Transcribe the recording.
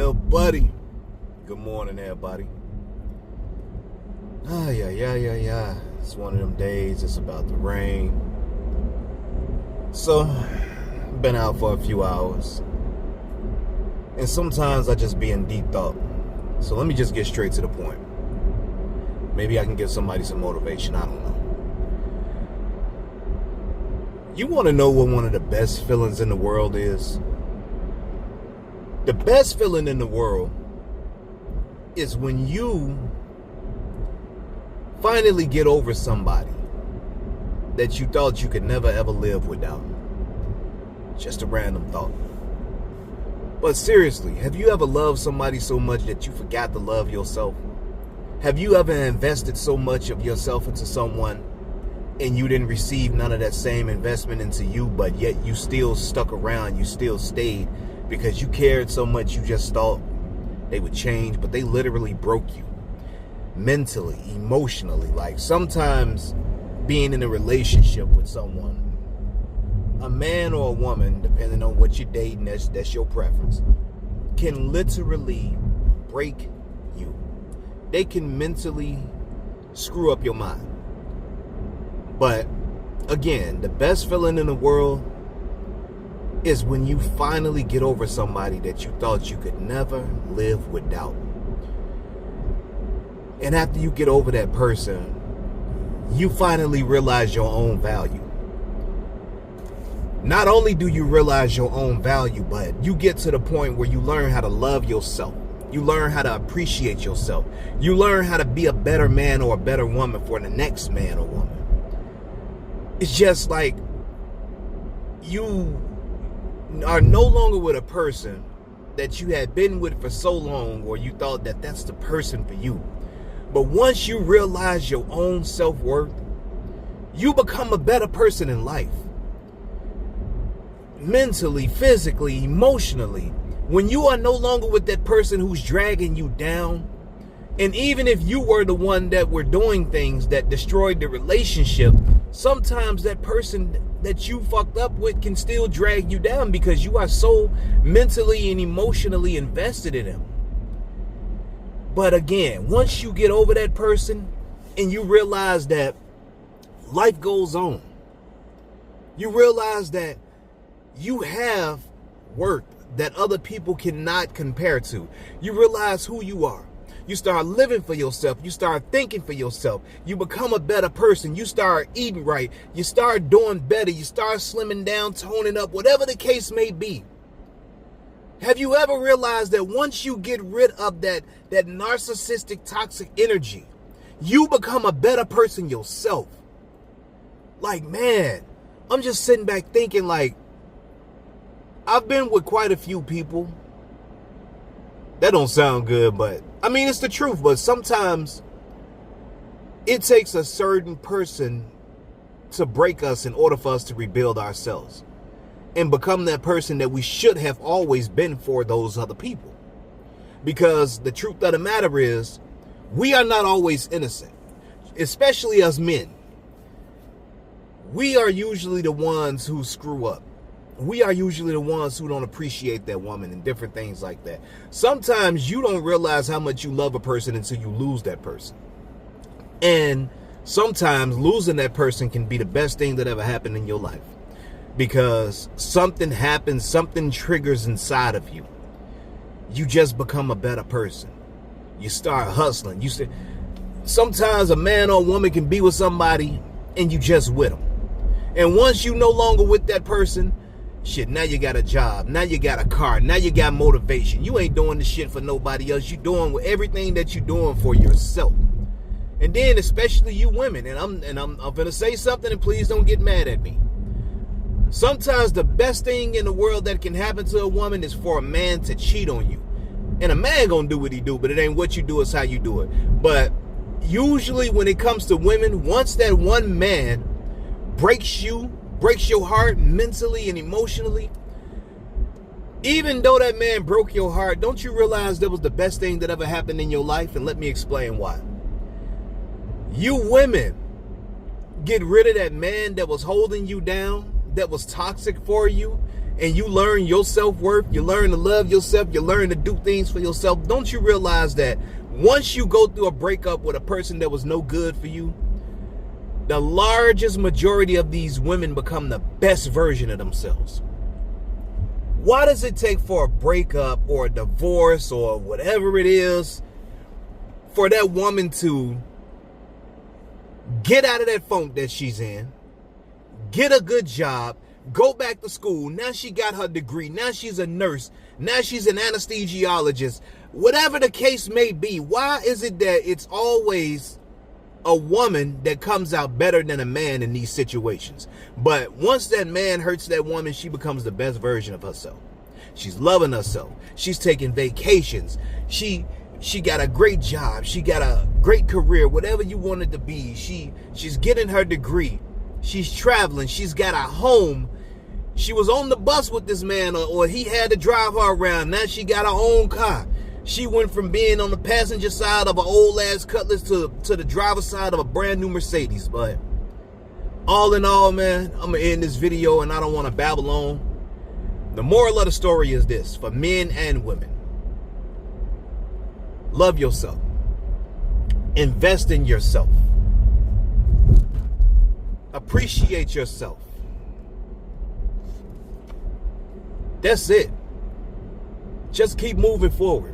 Well, buddy, good morning, everybody. Yeah. It's one of them days. It's about to rain. So, been out for a few hours. And sometimes I just be in deep thought. So let me just get straight to the point. Maybe I can give somebody some motivation. I don't know. You want to know what one of the best feelings in the world is? The best feeling in the world is when you finally get over somebody that you thought you could never ever live without. Just a random thought. But seriously, have you ever loved somebody so much that you forgot to love yourself? Have you ever invested so much of yourself into someone and you didn't receive none of that same investment into you, but yet you still stuck around, you still stayed because you cared so much you just thought they would change, but they literally broke you mentally, emotionally. Like sometimes being in a relationship with someone, a man or a woman, depending on what you're dating, that's your preference, can literally break you. They can mentally screw up your mind. But again, the best feeling in the world is when you finally get over somebody that you thought you could never live without. And after you get over that person, you finally realize your own value. Not only do you realize your own value, but you get to the point where you learn how to love yourself. You learn how to appreciate yourself. You learn how to be a better man or a better woman for the next man or woman. It's just like you are no longer with a person that you had been with for so long, or you thought that that's the person for you. But once you realize your own self-worth, you become a better person in life. Mentally, physically, emotionally. When you are no longer with that person who's dragging you down, and even if you were the one that were doing things that destroyed the relationship, sometimes that person that you fucked up with can still drag you down because you are so mentally and emotionally invested in him. But again, once you get over that person and you realize that life goes on, you realize that you have worth that other people cannot compare to. You realize who you are. You start living for yourself. You start thinking for yourself. You become a better person. You start eating right. You start doing better. You start slimming down, toning up, whatever the case may be. Have you ever realized that once you get rid of that narcissistic, toxic energy, you become a better person yourself? Like, man, I'm just sitting back thinking, like, I've been with quite a few people. That don't sound good, but I mean, it's the truth. But sometimes it takes a certain person to break us in order for us to rebuild ourselves and become that person that we should have always been for those other people. Because the truth of the matter is, we are not always innocent, especially as men. We are usually the ones who screw up. We are usually the ones who don't appreciate that woman and different things like that. Sometimes you don't realize how much you love a person until you lose that person. And sometimes losing that person can be the best thing that ever happened in your life. Because something happens, something triggers inside of you. You just become a better person. You start hustling. Sometimes a man or a woman can be with somebody and you just with them. And once you no longer with that person, shit, now you got a job, now you got a car, now you got motivation. You ain't doing the shit for nobody else. You doing everything that you're doing for yourself. And then especially you women, and I'm gonna say something, and please don't get mad at me. Sometimes the best thing in the world that can happen to a woman is for a man to cheat on you. And a man gonna do what he do, but it ain't what you do, it's how you do it. But usually when it comes to women, once that one man breaks your heart mentally and emotionally, even though that man broke your heart, don't you realize that was the best thing that ever happened in your life? And let me explain why. You women get rid of that man that was holding you down, that was toxic for you, and you learn your self-worth, you learn to love yourself, you learn to do things for yourself, don't you realize that once you go through a breakup with a person that was no good for you, the largest majority of these women become the best version of themselves? Why does it take for a breakup or a divorce or whatever it is for that woman to get out of that funk that she's in, get a good job, go back to school? Now she got her degree. Now she's a nurse. Now she's an anesthesiologist. Whatever the case may be, why is it that it's always a woman that comes out better than a man in these situations? But once that man hurts that woman, she becomes the best version of herself. She's loving herself. She's taking vacations. She got a great job. She got a great career, whatever you want it to be. She's getting her degree. She's traveling. She's got a home. She was on the bus with this man, or he had to drive her around. Now she got her own car. She went from being on the passenger side of an old ass Cutlass to the driver's side of a brand new Mercedes. But all in all, man, I'm gonna end this video, and I don't want to babble on. The moral of the story is this, for men and women: love yourself. Invest in yourself. Appreciate yourself. That's it. Just keep moving forward.